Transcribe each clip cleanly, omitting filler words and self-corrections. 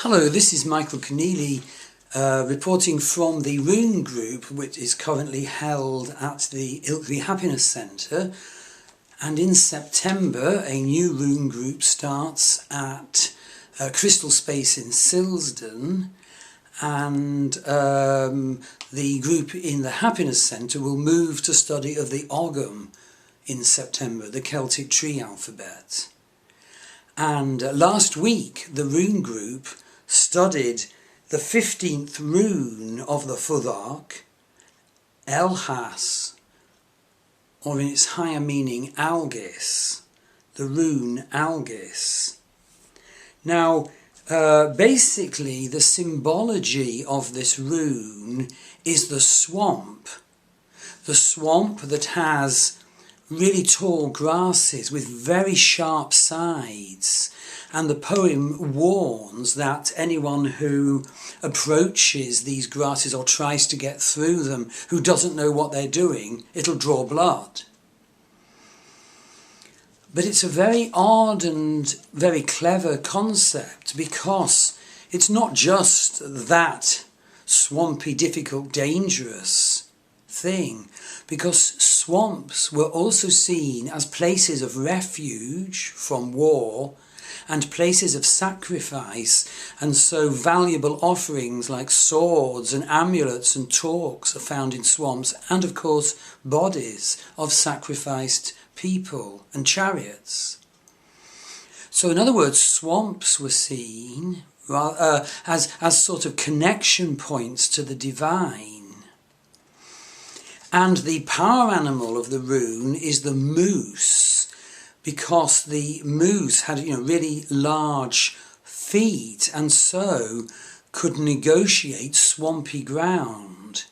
Hello, this is Michael Conneely reporting from the Rune group, which is currently held at the Ilkley Happiness Centre. And in September, a new Rune group starts at Crystal Space in Silsden. And the group in the Happiness Centre will move to study of the Ogham in September, the Celtic tree alphabet. And last week, the Rune group studied the 15th rune of the Futhark, Algus, or in its higher meaning, Algis, the rune Algis. Now, basically, the symbology of this rune is the swamp that has really tall grasses with very sharp sides. And the poem warns that anyone who approaches these grasses or tries to get through them, who doesn't know what they're doing, it'll draw blood. But it's a very odd and very clever concept, because it's not just that swampy, difficult, dangerous thing, because swamps were also seen as places of refuge from war and places of sacrifice, and so valuable offerings like swords and amulets and torques are found in swamps, and of course bodies of sacrificed people and chariots. So in other words, swamps were seen as sort of connection points to the divine. And the power animal of the rune is the moose, because the moose had, really large feet and so could negotiate swampy ground.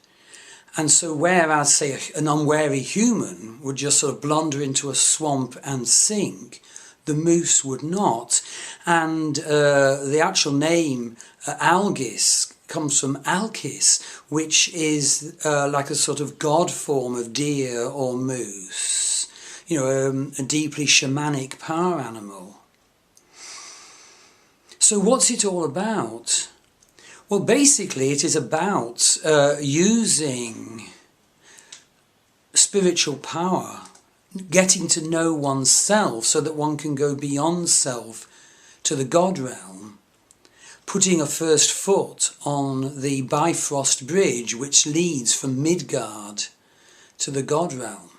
And so whereas, say, an unwary human would just sort of blunder into a swamp and sink, the moose would not. And the actual name Algis comes from Algis, which is like a sort of god form of deer or moose. A deeply shamanic power animal. So what's it all about? Well, basically it is about using spiritual power, getting to know oneself so that one can go beyond self to the God realm, putting a first foot on the Bifrost Bridge which leads from Midgard to the God realm.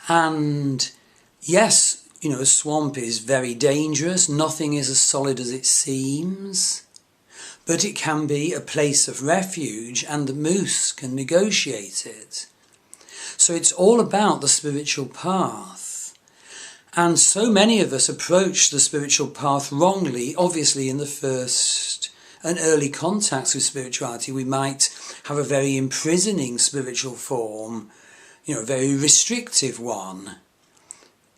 And yes, a swamp is very dangerous. Nothing is as solid as it seems. But it can be a place of refuge, and the moose can negotiate it. So it's all about the spiritual path. And so many of us approach the spiritual path wrongly. Obviously, in the first and early contacts with spirituality, we might have a very imprisoning spiritual form, a very restrictive one,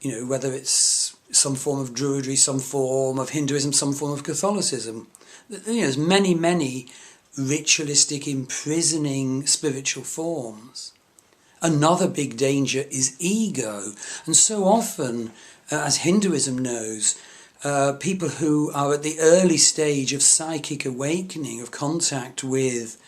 whether it's some form of Druidry, some form of Hinduism, some form of Catholicism. There's many ritualistic, imprisoning spiritual forms. Another big danger is ego. And so often, as Hinduism knows, people who are at the early stage of psychic awakening, of contact with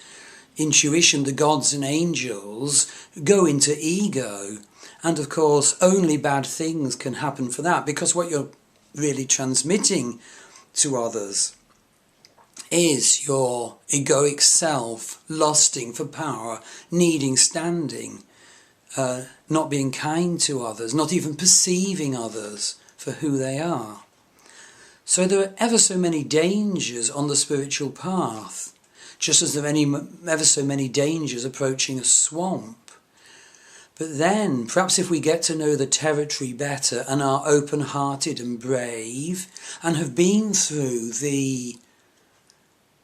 intuition, the gods and angels, go into ego. And of course, only bad things can happen for that, because what you're really transmitting to others is your egoic self lusting for power, needing standing, not being kind to others, not even perceiving others for who they are. So there are ever so many dangers on the spiritual path, just as there are ever so many dangers approaching a swamp. But then, perhaps if we get to know the territory better and are open-hearted and brave, and have been through the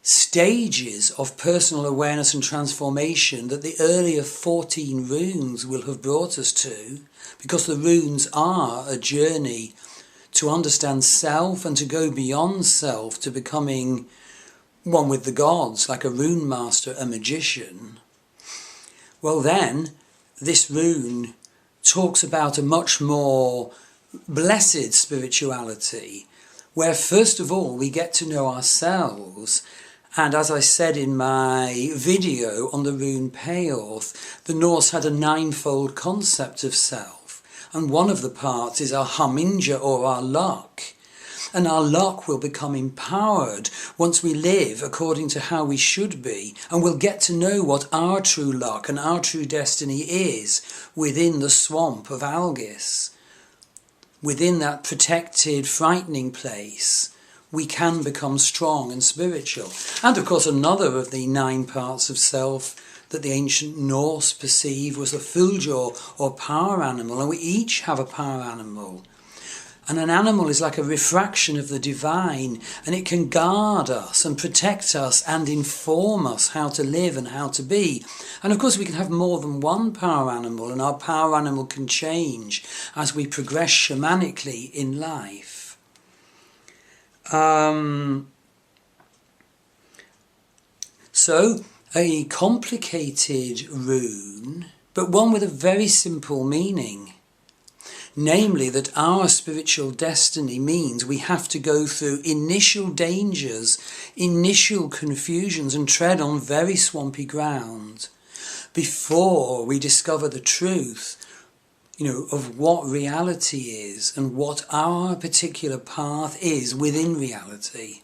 stages of personal awareness and transformation that the earlier 14 runes will have brought us to, because the runes are a journey to understand self and to go beyond self to becoming one with the gods, like a rune master, a magician, well then, this rune talks about a much more blessed spirituality, where first of all we get to know ourselves. And as I said in my video on the rune payoff, the Norse had a ninefold concept of self. And one of the parts is our haminja, or our luck. And our luck will become empowered once we live according to how we should be. And we'll get to know what our true luck and our true destiny is within the swamp of Algus. Within that protected, frightening place, we can become strong and spiritual. And of course, another of the 9 parts of self that the ancient Norse perceived was the fulgur, or power animal. And we each have a power animal. And an animal is like a refraction of the divine, and it can guard us and protect us and inform us how to live and how to be. And of course we can have more than one power animal, and our power animal can change as we progress shamanically in life. So a complicated rune, but one with a very simple meaning. Namely, that our spiritual destiny means we have to go through initial dangers, initial confusions, and tread on very swampy ground before we discover the truth, of what reality is and what our particular path is within reality.